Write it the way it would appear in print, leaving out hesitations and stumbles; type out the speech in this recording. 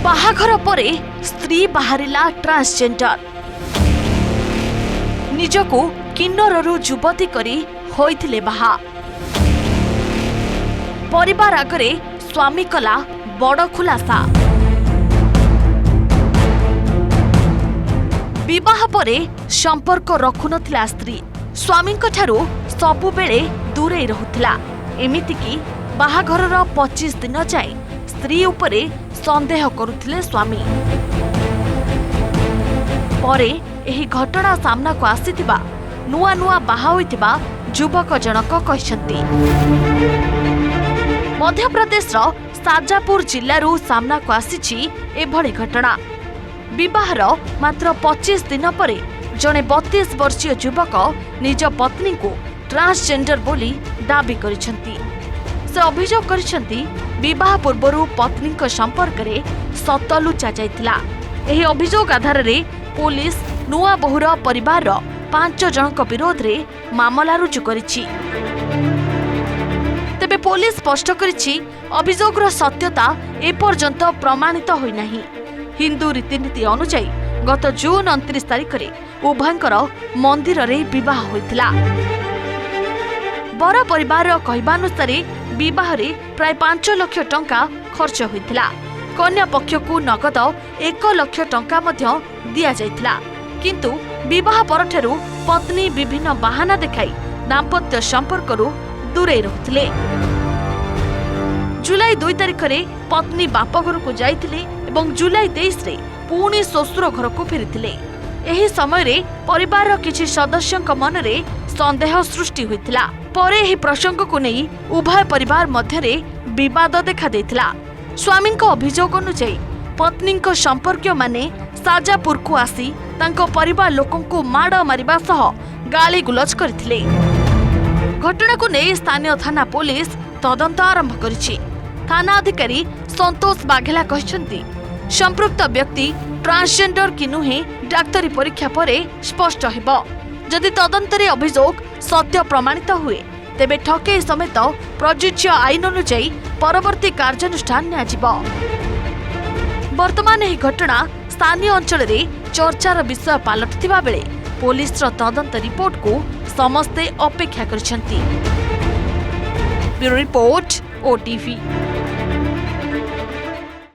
बाहाघर परे स्त्री बाहरिला ट्रांसजेंडर निजको किन्नररू युवती करी होइथिले बाहा परिवार आगरे स्वामी कला बड़ खुलासा विवाह परे संपर्क रखुनथिला स्त्री स्वामी ठारू सबु बेले दूरे रहुथिला एमितिकी बाहाघरर 25 दिन जाए स्त्री उपरे संदेह करुथिले स्वामी परे एही घटना सामना को आसीथिबा नुआ नुआ बाहा होइथिबा युवक जनक कहिसंती। मध्य प्रदेशर साजापुर जिल्लारू सामना को आसीछि एभଳି घटना विवाहर मात्र 25 दिन परे जणे 32 वर्षीय युवक निज पत्नी को ट्रांसजेंडर बोली दाबी करिसंती। से अभियोग करिसंती विवाह पूर्वरु पत्नी संपर्क रे सत लुचा जाइतिला। एही अभियोग आधार रे पुलिस नुआ बहुर परिवार 5 जनक विरोध रे मामला रुजु करिछि। तेबे पुलिस स्पष्ट करिछि अभियोगर सत्यता एपर्यंत प्रमाणित होई नाही। हिंदू रीतिनीति अनुसार गत जून 29 तारिख रे उभयंकर मंदिर रे विवाह होइतिला। बर परिवार कहवानुसार विवाह रे प्राय 5 लाख टंका खर्च होइतिला। कन्या पक्ष को नगद 1 लाख टंका मध्य दिया जाइतिला। किंतु विवाह परठारु पत्नी विभिन्न बहाना देखाई दाम्पत्य संपर्करू दूरे रहुथिले। जुलाई 2 तारिख रे पत्नी बापघर को जाइथिले एवं जुलाई 23 रे पुणी ससुर घर को फेरिथिले। एही समय रे परिवार किछि सदस्यक मन रे संदेह सृष्टि होइतिला। परे एही प्रसंग को नै उभय परिवार मध्य रे विवाद देखा देइतिला। स्वामी को अभियोग अनुसार पत्नी को संपर्क माने साजापुर को आसी तांको परिवार लोकों को माड़ मारिबा सह गाली गुलज करथिले। घटना को नै स्थानीय थाना पुलिस तदंत आरंभ करिछि। थाना अधिकारी संतोष बाघेला कहिसंती संपृक्त व्यक्ति ट्रांसजेंडर कि नुहे डाक्तरी परीक्षा परे स्पष्ट हेबो। जदि तदंतरे अभियोग सत्य प्रमाणित हुए तेबे ठकेई समेत प्रযোज्य आईन अनुसार परवर्ती कार्यानुष्ठान नियाजिबो। वर्तमान एही घटना स्थानीय अंचल रे चर्चार विषय पालटिथिबा बेले पुलिसर तदंत रिपोर्ट को समस्ते अपेक्षा करिसंती। Bureau report OTV.